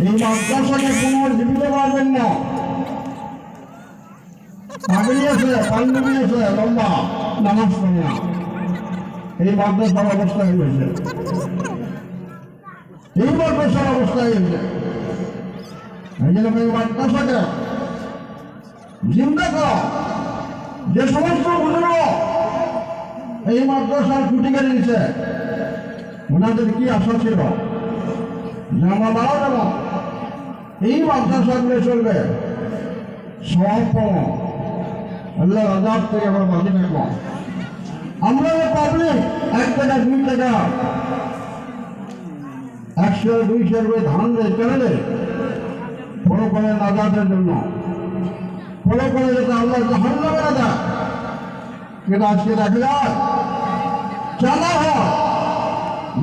এই মাদ্রাসাকে পুনর্জীবিত করার জন্য পাগড়ি আছে, পাঞ্জাবি আছে, লম্বা নামাজ পড়ে না, এই মাদ্রাসার অবস্থা হয়েছে, এই মাদ্রাসার অবস্থা হয়েছে। এই জন্য এই মাদ্রাসাকে জিন্দা করা, যে সমস্ত বুজুর্গ এই মাদ্রাসার খুঁটি কেটে দিচ্ছে, ওনাদের কি আশা ছিল যে আমরা মারা যাব, এই মাদ্রাসাগুলো চলবে সব আল্লাহ আজাদ থেকে আমরা বাঁচি থাকবো। আমরা পাবলিক 1 টাকা 2 টাকা 100 200 করে ধান দেয় কেন দেয়? ফলো করে নাজাতের জন্য, ফলো করে যাতে আল্লাহ জাহান্নামে না যায়। কিন্তু আজকে দেখা যায় চালা হয়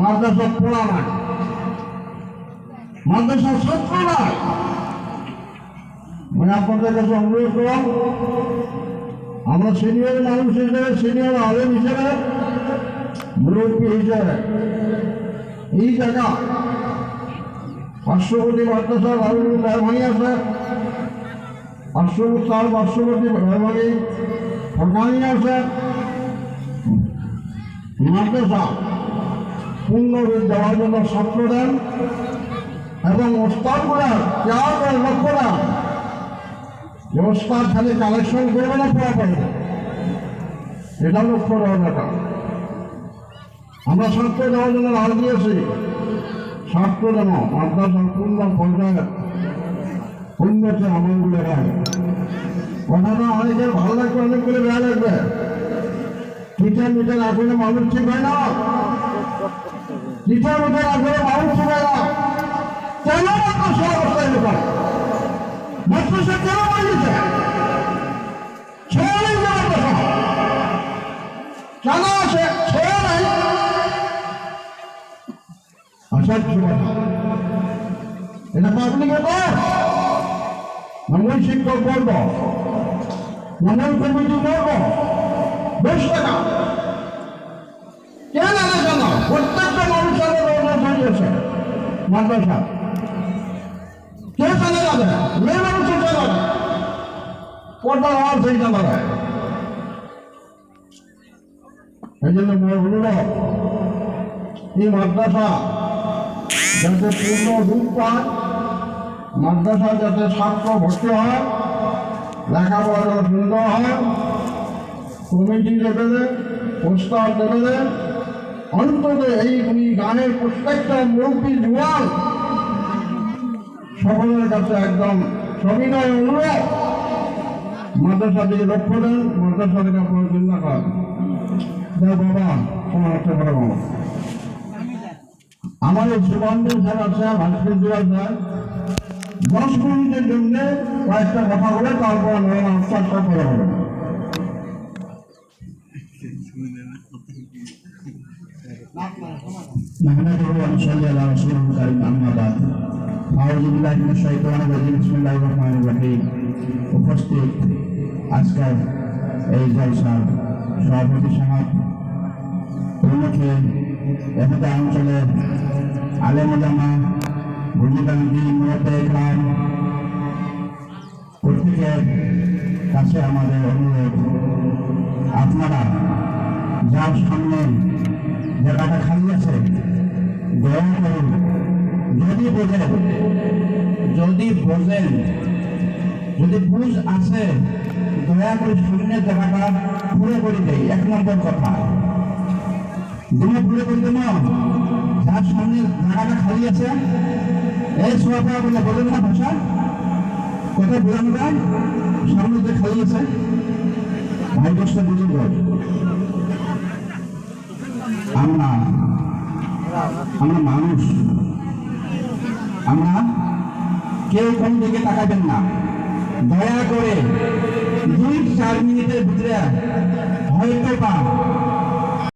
মাদ্রাসা পড়া নাই, মাদ্রাসার ছাত্র নাই। মানে আপনাদের কাছে অনুরোধ করলাম, আমরা সিনিয়র মানুষ হিসেবে, সিনিয়র আলেম হিসেবে, মুরব্বী হিসেবে এই জায়গা পার্শ্ববর্তী মাদ্রাসার মেহরবানি আছে, পার্শ্ববর্তী মেহরবানি সরকারি আছে, মাদ্রাসা পূর্ণরূপ দেওয়ার জন্য ছাত্র দেন এবং ওস্তাদ করার কেয়ার করে লক্ষ্য দেন যে ওস্তাদ খালি কালেকশন করবে না, পড়া পারবে, এটা লক্ষ্য দেওয়ার ব্যাপার। আমরা ছাত্র দেওয়ার জন্য রাজ দিয়েছি, ছাত্র যেন মাদ্রাসার পূর্ণ পর্যায়ে উন্নতি আমলগুলো হয়। কথাটা অনেকের ভালো লাগবে, অনেকগুলো বেয়া লাগবে। টিচার মিটার আসলে মানুষ ঠিক হয় না, টিচার মিটার আসলে মানুষ ঠিক হয় না। কেন মাদ্রাসা অবস্থায় ব্যাপার? মাদ্রাসা কেন বানিয়েছে? ছেলে নেই মাদ্রাসা, কেন আছে? ছেলে নাই। আসার এটা পাবলিকে কর, মঙ্গল শিক্ষক করব, মঙ্গল কমিটি করব, বেশ টাকা কেন আলাদা না? প্রত্যেকটা মানুষের হয়েছে মাদ্রাসা, কে চালে যাবে? মেয়ে মানুষের চালাবে, পর্দার আওয়াজ সেই চালাবে। এই জন্য অনুরোধ, এই মাদ্রাসা যাতে পূর্ণ রূপ পায়, মাদ্রাসা যাতে ছাত্র ভর্তি হয়, লেখাপড়া সুন্দর হয়, কমিটি লেভেলে, প্রস্তাব লেভেলে, অন্তত এই গানের প্রত্যেকটা মুরব্বী জুয়ান সকলের কাছে একদম সবিনয় অনুরোধ, মাদ্রাসা দিকে লক্ষ্য দেন, মাদ্রাসা থেকে আপনার চিন্তা করেন। বাবা তোমার হচ্ছে বড় বাবা, আমার এই সুবন্ধন স্যার আছে, ভাস্কর জুয়াল স্যার 10 মিনিটের জন্য কয়েকটা কথা বলে তারপর আনসার সব করা হবে। উপস্থিত আজকের এই জলসার সভাপতি সমাজ উন্নতি এখানে অঞ্চলের আলেম ওলামা, বুঝিবান্ধি, মুরব্বী ইকরাম, প্রত্যেকের কাছে আমাদের অনুরোধ, আপনারা যার সামনে জায়গাটা খালি আছে দয়া করুন, যদি বোঝেন যদি বুঝ আছে দয়া করে শূন্যের জায়গাটা পুরো করে দেয়। 1 নম্বর কথা, তুমি পুরো করে দেব, যার সামনে জায়গাটা খালি আছে এই সোয়াপা বলে বলেন না ভাষা, কোথায় বোঝানো যায়? সামনে যে খালি আছে ভাই দশটা বুঝুন। আমরা মানুষ, আমরা কেউ কোন দিকে তাকাবেন না, দয়া করে 2-4 মিনিটের ভিতরে হয়তো বা